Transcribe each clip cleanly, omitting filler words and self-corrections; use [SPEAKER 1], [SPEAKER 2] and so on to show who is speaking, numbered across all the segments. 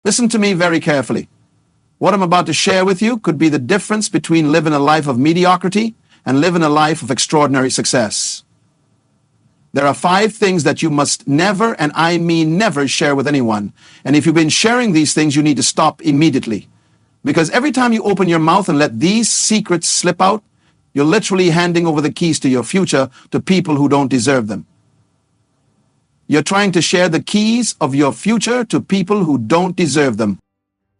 [SPEAKER 1] Listen to me very carefully. What I'm about to share with you could be the difference between living a life of mediocrity and living a life of extraordinary success. There are 5 things that you must never, and I mean never, share with anyone. And if you've been sharing these things, you need to stop immediately. Because every time you open your mouth and let these secrets slip out, you're literally handing over the keys to your future to people who don't deserve them. You're trying to share the keys of your future to people who don't deserve them.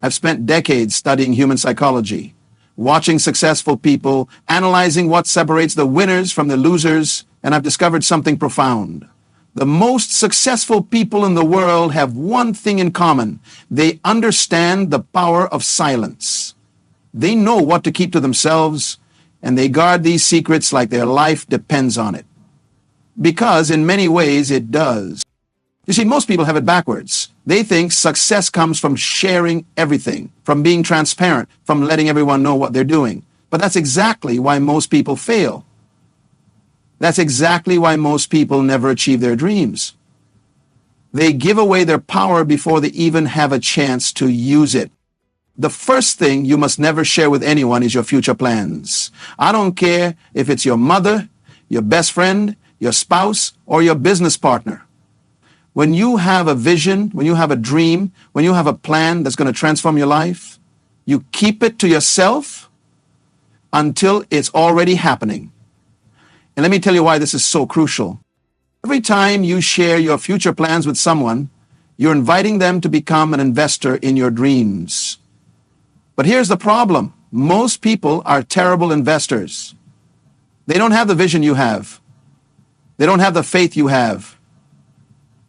[SPEAKER 1] I've spent decades studying human psychology, watching successful people, analyzing what separates the winners from the losers, and I've discovered something profound. The most successful people in the world have one thing in common. They understand the power of silence. They know what to keep to themselves, and they guard these secrets like their life depends on it. Because in many ways it does. You see, most people have it backwards. They think success comes from sharing everything, from being transparent, from letting everyone know what they're doing. But that's exactly why most people fail. That's exactly why most people never achieve their dreams. They give away their power before they even have a chance to use it. The first thing you must never share with anyone is your future plans. I don't care if it's your mother, your best friend, your spouse, or your business partner. When you have a vision, when you have a dream, when you have a plan that's going to transform your life, you keep it to yourself until it's already happening. And let me tell you why this is so crucial. Every time you share your future plans with someone, you're inviting them to become an investor in your dreams. But here's the problem. Most people are terrible investors. They don't have the vision you have. They don't have the faith you have.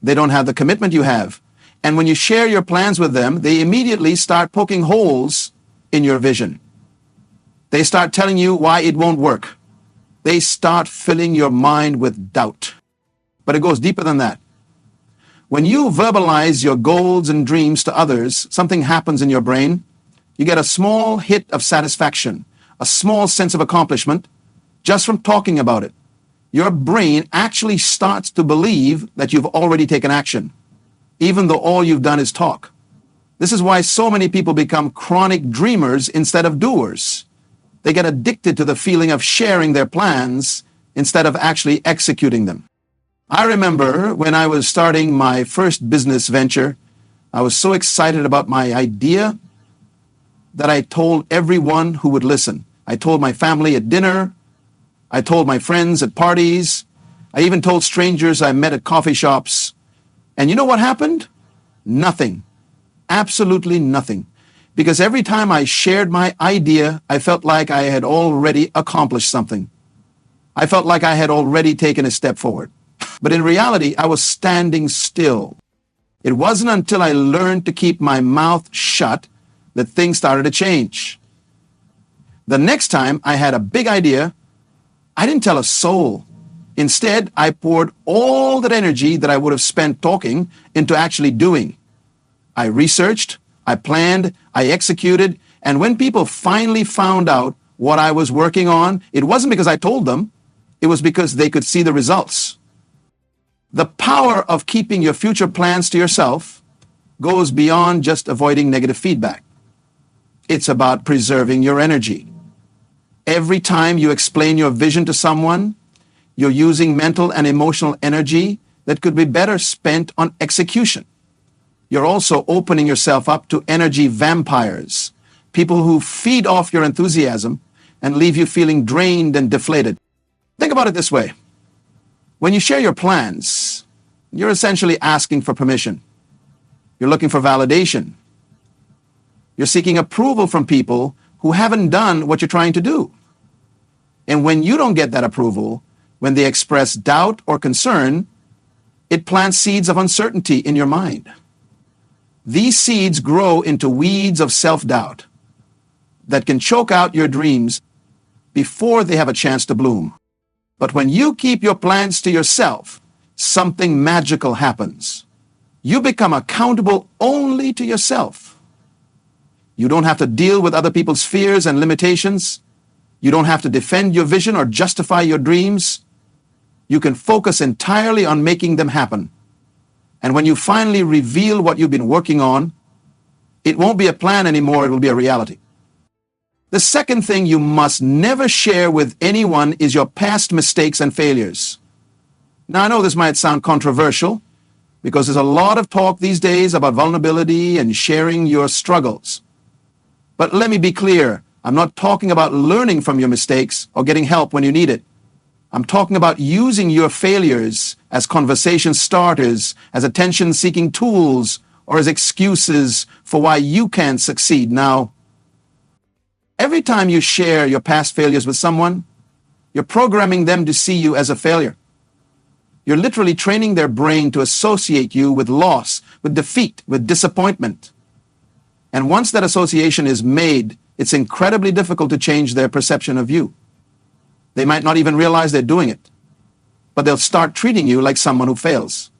[SPEAKER 1] They don't have the commitment you have. And when you share your plans with them, they immediately start poking holes in your vision. They start telling you why it won't work. They start filling your mind with doubt. But it goes deeper than that. When you verbalize your goals and dreams to others, something happens in your brain. You get a small hit of satisfaction, a small sense of accomplishment, just from talking about it. Your brain actually starts to believe that you've already taken action, even though all you've done is talk. This is why so many people become chronic dreamers instead of doers. They get addicted to the feeling of sharing their plans instead of actually executing them. I remember when I was starting my first business venture, I was so excited about my idea that I told everyone who would listen. I told my family at dinner. I told my friends at parties. I even told strangers I met at coffee shops. And you know what happened? Nothing. Absolutely nothing. Because every time I shared my idea, I felt like I had already accomplished something. I felt like I had already taken a step forward. But in reality, I was standing still. It wasn't until I learned to keep my mouth shut that things started to change. The next time I had a big idea, I didn't tell a soul. Instead, I poured all that energy that I would have spent talking into actually doing. I researched, I planned, I executed, and when people finally found out what I was working on, it wasn't because I told them, it was because they could see the results. The power of keeping your future plans to yourself goes beyond just avoiding negative feedback. It's about preserving your energy. Every time you explain your vision to someone, you're using mental and emotional energy that could be better spent on execution. You're also opening yourself up to energy vampires, people who feed off your enthusiasm and leave you feeling drained and deflated. Think about it this way. When you share your plans, you're essentially asking for permission. You're looking for validation. You're seeking approval from people who haven't done what you're trying to do. And when you don't get that approval, when they express doubt or concern, it plants seeds of uncertainty in your mind. These seeds grow into weeds of self-doubt that can choke out your dreams before they have a chance to bloom. But when you keep your plans to yourself, something magical happens. You become accountable only to yourself. You don't have to deal with other people's fears and limitations. You don't have to defend your vision or justify your dreams. You can focus entirely on making them happen. And when you finally reveal what you've been working on, It won't be a plan anymore, it will be a reality. The second thing you must never share with anyone is your past mistakes and failures. Now, I know this might sound controversial because there's a lot of talk these days about vulnerability and sharing your struggles. But let me be clear, I'm not talking about learning from your mistakes or getting help when you need it. I'm talking about using your failures as conversation starters, as attention-seeking tools, or as excuses for why you can't succeed. Now, every time you share your past failures with someone, you're programming them to see you as a failure. You're literally training their brain to associate you with loss, with defeat, with disappointment. And once that association is made, it's incredibly difficult to change their perception of you. They might not even realize they're doing it, but they'll start treating you like someone who fails,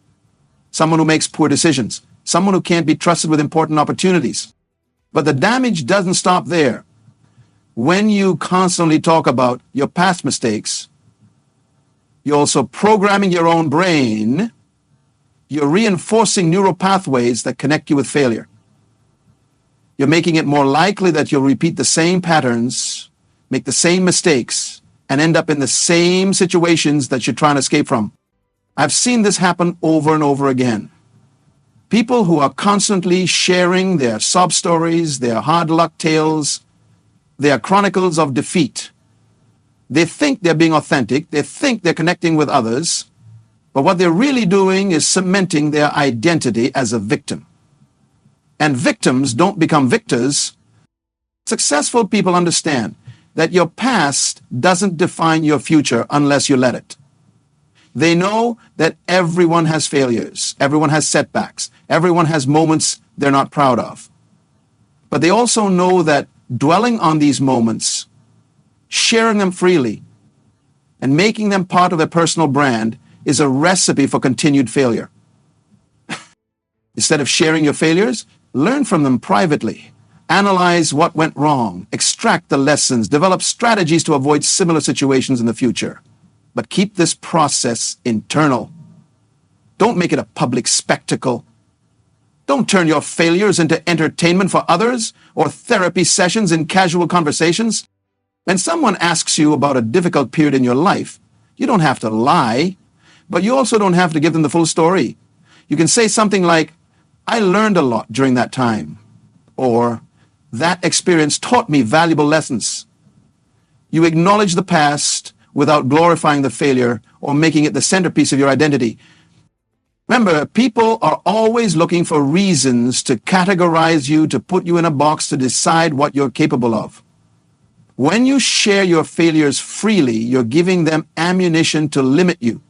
[SPEAKER 1] someone who makes poor decisions, someone who can't be trusted with important opportunities. But the damage doesn't stop there. When you constantly talk about your past mistakes, you're also programming your own brain. You're reinforcing neural pathways that connect you with failure. You're making it more likely that you'll repeat the same patterns, make the same mistakes, and end up in the same situations that you're trying to escape from. I've seen this happen over and over again. People who are constantly sharing their sob stories, their hard luck tales, their chronicles of defeat. They think they're being authentic, they think they're connecting with others, but what they're really doing is cementing their identity as a victim. And victims don't become victors. Successful people understand that your past doesn't define your future unless you let it. They know that everyone has failures, everyone has setbacks, everyone has moments they're not proud of. But they also know that dwelling on these moments, sharing them freely, and making them part of their personal brand is a recipe for continued failure. Instead of sharing your failures, learn from them privately. Analyze what went wrong, extract the lessons, develop strategies to avoid similar situations in the future. But keep this process internal. Don't make it a public spectacle. Don't turn your failures into entertainment for others or therapy sessions in casual conversations. When someone asks you about a difficult period in your life, you don't have to lie, but you also don't have to give them the full story. You can say something like, I learned a lot during that time, or that experience taught me valuable lessons. You acknowledge the past without glorifying the failure or making it the centerpiece of your identity. Remember, people are always looking for reasons to categorize you, to put you in a box, to decide what you're capable of. When you share your failures freely, you're giving them ammunition to limit you.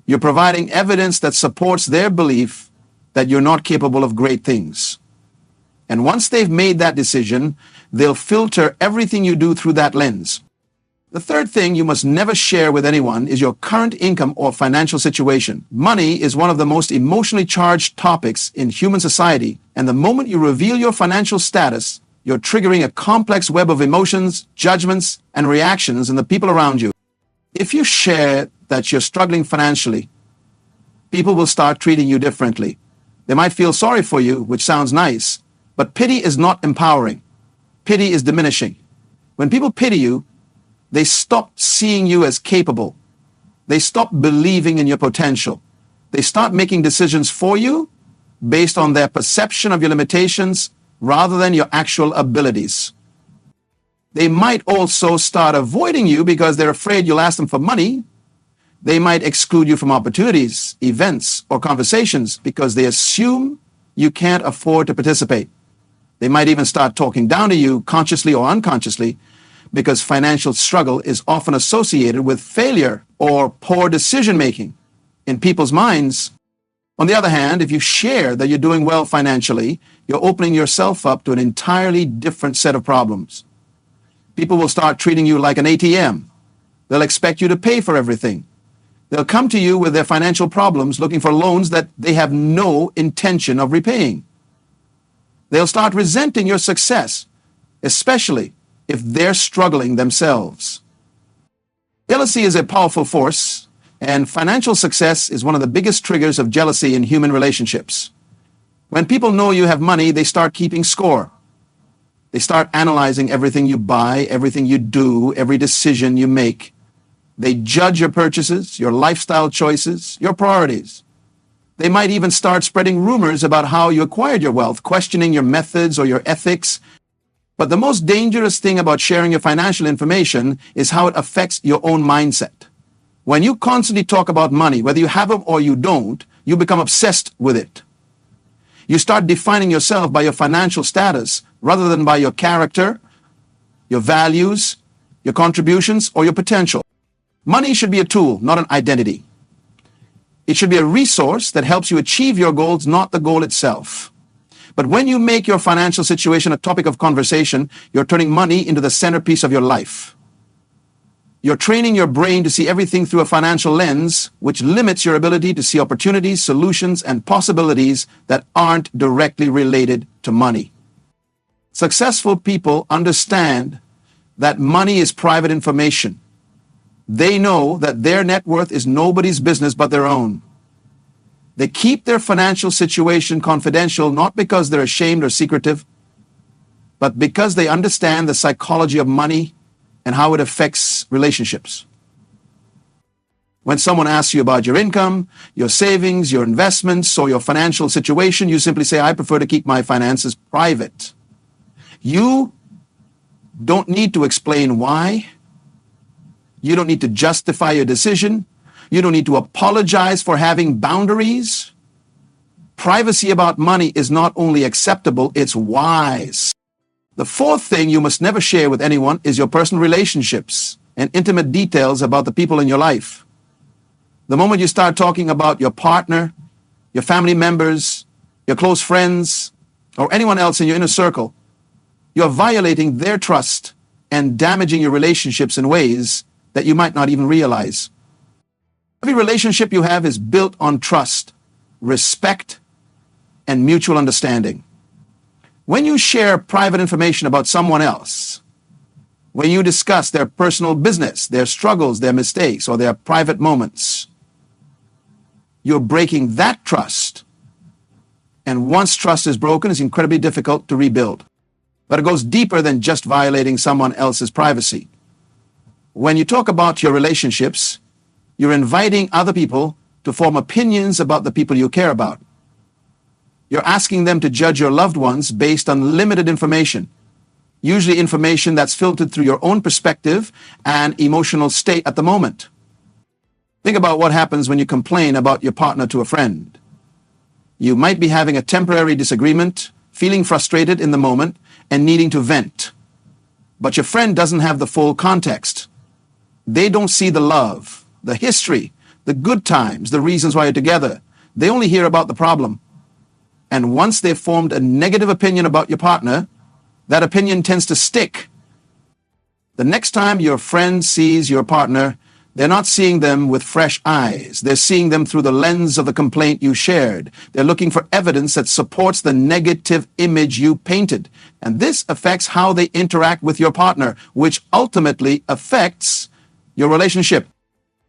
[SPEAKER 1] You're providing evidence that supports their belief that you're not capable of great things. And once they've made that decision, they'll filter everything you do through that lens. The third thing you must never share with anyone is your current income or financial situation. Money is one of the most emotionally charged topics in human society, and the moment you reveal your financial status, you're triggering a complex web of emotions, judgments, and reactions in the people around you. If you share that you're struggling financially, people will start treating you differently. They might feel sorry for you, which sounds nice, but pity is not empowering. Pity is diminishing. When people pity you, they stop seeing you as capable. They stop believing in your potential. They start making decisions for you based on their perception of your limitations rather than your actual abilities. They might also start avoiding you because they're afraid you'll ask them for money. They might exclude you from opportunities, events, or conversations because they assume you can't afford to participate. They might even start talking down to you, consciously or unconsciously, because financial struggle is often associated with failure or poor decision-making in people's minds. On the other hand, if you share that you're doing well financially, you're opening yourself up to an entirely different set of problems. People will start treating you like an ATM. They'll expect you to pay for everything. They'll come to you with their financial problems looking for loans that they have no intention of repaying. They'll start resenting your success, especially if they're struggling themselves. Jealousy is a powerful force, and financial success is one of the biggest triggers of jealousy in human relationships. When people know you have money, they start keeping score. They start analyzing everything you buy, everything you do, every decision you make. They judge your purchases, your lifestyle choices, your priorities. They might even start spreading rumors about how you acquired your wealth, questioning your methods or your ethics. But the most dangerous thing about sharing your financial information is how it affects your own mindset. When you constantly talk about money, whether you have it or you don't, you become obsessed with it. You start defining yourself by your financial status rather than by your character, your values, your contributions, or your potential. Money should be a tool, not an identity. It should be a resource that helps you achieve your goals, not the goal itself. But when you make your financial situation a topic of conversation, you're turning money into the centerpiece of your life. You're training your brain to see everything through a financial lens, which limits your ability to see opportunities, solutions, and possibilities that aren't directly related to money. Successful people understand that money is private information. They know that their net worth is nobody's business but their own. They keep their financial situation confidential not because they're ashamed or secretive, but because they understand the psychology of money and how it affects relationships. When someone asks you about your income, your savings, your investments, or your financial situation, you simply say, "I prefer to keep my finances private." You don't need to explain why. You don't need to justify your decision. You don't need to apologize for having boundaries. Privacy about money is not only acceptable, it's wise. The fourth thing you must never share with anyone is your personal relationships and intimate details about the people in your life. The moment you start talking about your partner, your family members, your close friends, or anyone else in your inner circle, you're violating their trust and damaging your relationships in ways that you might not even realize. Every relationship you have is built on trust, respect, and mutual understanding. When you share private information about someone else, when you discuss their personal business, their struggles, their mistakes, or their private moments, you're breaking that trust. And once trust is broken, it's incredibly difficult to rebuild. But it goes deeper than just violating someone else's privacy. When you talk about your relationships, you're inviting other people to form opinions about the people you care about. You're asking them to judge your loved ones based on limited information, usually information that's filtered through your own perspective and emotional state at the moment. Think about what happens when you complain about your partner to a friend. You might be having a temporary disagreement, feeling frustrated in the moment, and needing to vent. But your friend doesn't have the full context. They don't see the love, the history, the good times, the reasons why you're together. They only hear about the problem. And once they've formed a negative opinion about your partner, that opinion tends to stick. The next time your friend sees your partner, they're not seeing them with fresh eyes. They're seeing them through the lens of the complaint you shared. They're looking for evidence that supports the negative image you painted. And this affects how they interact with your partner, which ultimately affects your relationship.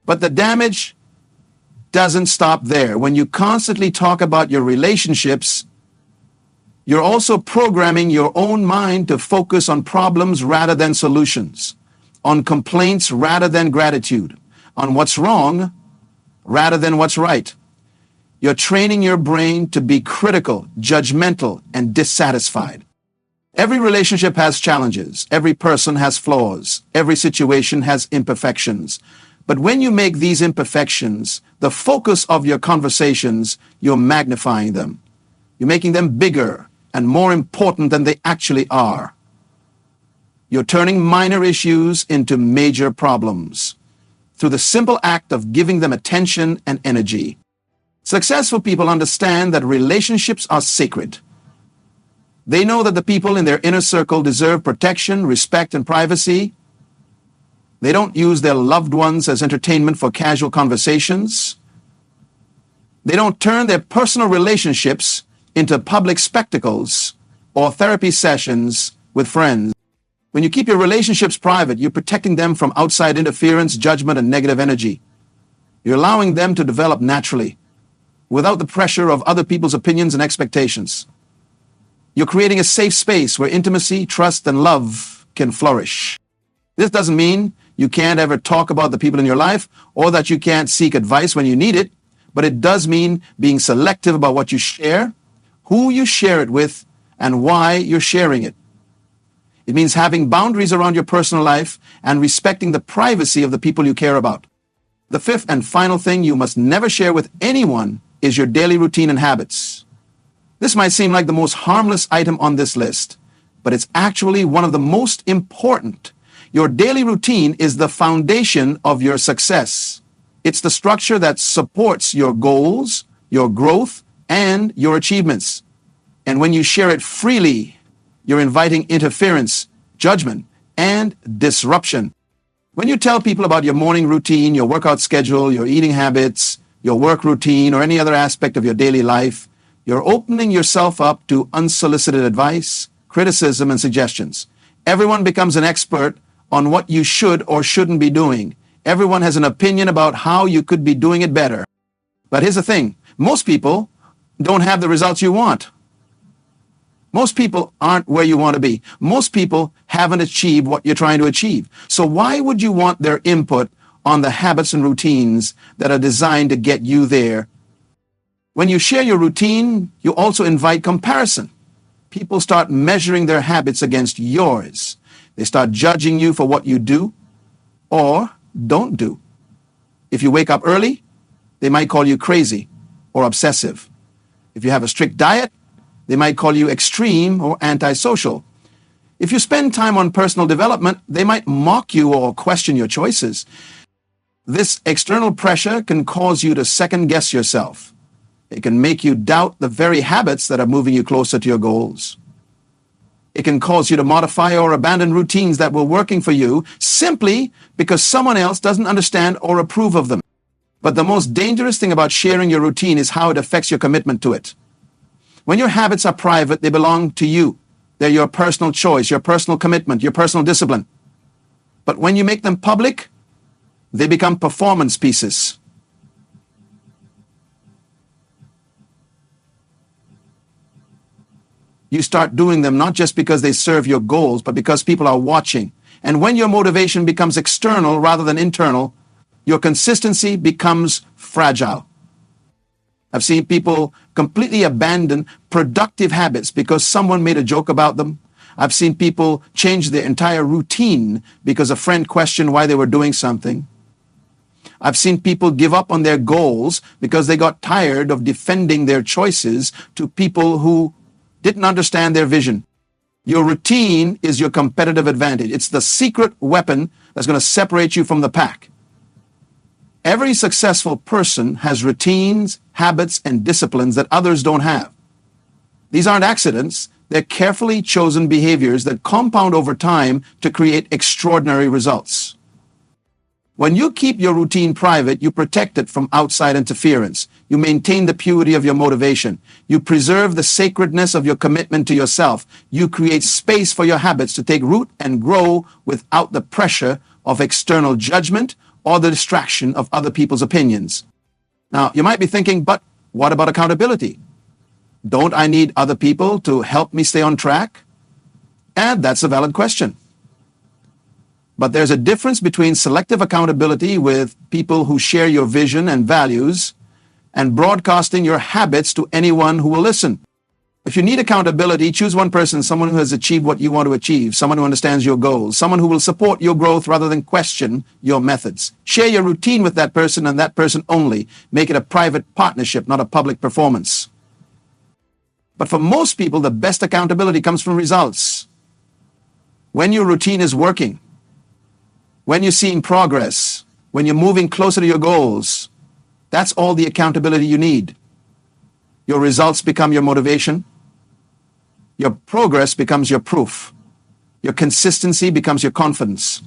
[SPEAKER 1] But the damage doesn't stop there. When you constantly talk about your relationships, you're also programming your own mind to focus on problems rather than solutions, on complaints rather than gratitude, on what's wrong rather than what's right. You're training your brain to be critical, judgmental, and dissatisfied. Every relationship has challenges. Every person has flaws. Every situation has imperfections. But when you make these imperfections the focus of your conversations, you're magnifying them. You're making them bigger and more important than they actually are. You're turning minor issues into major problems through the simple act of giving them attention and energy. Successful people understand that relationships are sacred. They know that the people in their inner circle deserve protection, respect, and privacy. They don't use their loved ones as entertainment for casual conversations. They don't turn their personal relationships into public spectacles or therapy sessions with friends. When you keep your relationships private, you're protecting them from outside interference, judgment, and negative energy. You're allowing them to develop naturally. without the pressure of other people's opinions and expectations. You're creating a safe space where intimacy, trust, and love can flourish. This doesn't mean you can't ever talk about the people in your life or that you can't seek advice when you need it, but it does mean being selective about what you share, who you share it with, and why you're sharing it. It means having boundaries around your personal life and respecting the privacy of the people you care about. The fifth and final thing you must never share with anyone is your daily routine and habits. This might seem like the most harmless item on this list, but it's actually one of the most important. Your daily routine is the foundation of your success. It's the structure that supports your goals, your growth, and your achievements. And when you share it freely, you're inviting interference, judgment, and disruption. When you tell people about your morning routine, your workout schedule, your eating habits, your work routine, or any other aspect of your daily life, you're opening yourself up to unsolicited advice, criticism, and suggestions. Everyone becomes an expert on what you should or shouldn't be doing. Everyone has an opinion about how you could be doing it better. But here's the thing. Most people don't have the results you want. Most people aren't where you want to be. Most people haven't achieved what you're trying to achieve. So why would you want their input on the habits and routines that are designed to get you there? When you share your routine, you also invite comparison. People start measuring their habits against yours. They start judging you for what you do or don't do. If you wake up early, they might call you crazy or obsessive. If you have a strict diet, they might call you extreme or antisocial. If you spend time on personal development, they might mock you or question your choices. This external pressure can cause you to second-guess yourself. It can make you doubt the very habits that are moving you closer to your goals. It can cause you to modify or abandon routines that were working for you simply because someone else doesn't understand or approve of them. But the most dangerous thing about sharing your routine is how it affects your commitment to it. When your habits are private, they belong to you. They're your personal choice, your personal commitment, your personal discipline. But when you make them public, they become performance pieces. You start doing them not just because they serve your goals, but because people are watching. And when your motivation becomes external rather than internal, your consistency becomes fragile. I've seen people completely abandon productive habits because someone made a joke about them. I've seen people change their entire routine because a friend questioned why they were doing something. I've seen people give up on their goals because they got tired of defending their choices to people who didn't understand their vision. Your routine is your competitive advantage. It's the secret weapon that's going to separate you from the pack. Every successful person has routines, habits, and disciplines that others don't have. These aren't accidents. They're carefully chosen behaviors that compound over time to create extraordinary results. When you keep your routine private, you protect it from outside interference. You maintain the purity of your motivation. You preserve the sacredness of your commitment to yourself. You create space for your habits to take root and grow without the pressure of external judgment or the distraction of other people's opinions. Now, you might be thinking, but what about accountability? Don't I need other people to help me stay on track? And that's a valid question. But there's a difference between selective accountability with people who share your vision and values and broadcasting your habits to anyone who will listen. If you need accountability, choose one person, someone who has achieved what you want to achieve, someone who understands your goals, someone who will support your growth rather than question your methods. Share your routine with that person and that person only. Make it a private partnership, not a public performance. But for most people, the best accountability comes from results. When your routine is working, when you're seeing progress, when you're moving closer to your goals, that's all the accountability you need. Your results become your motivation. Your progress becomes your proof. Your consistency becomes your confidence.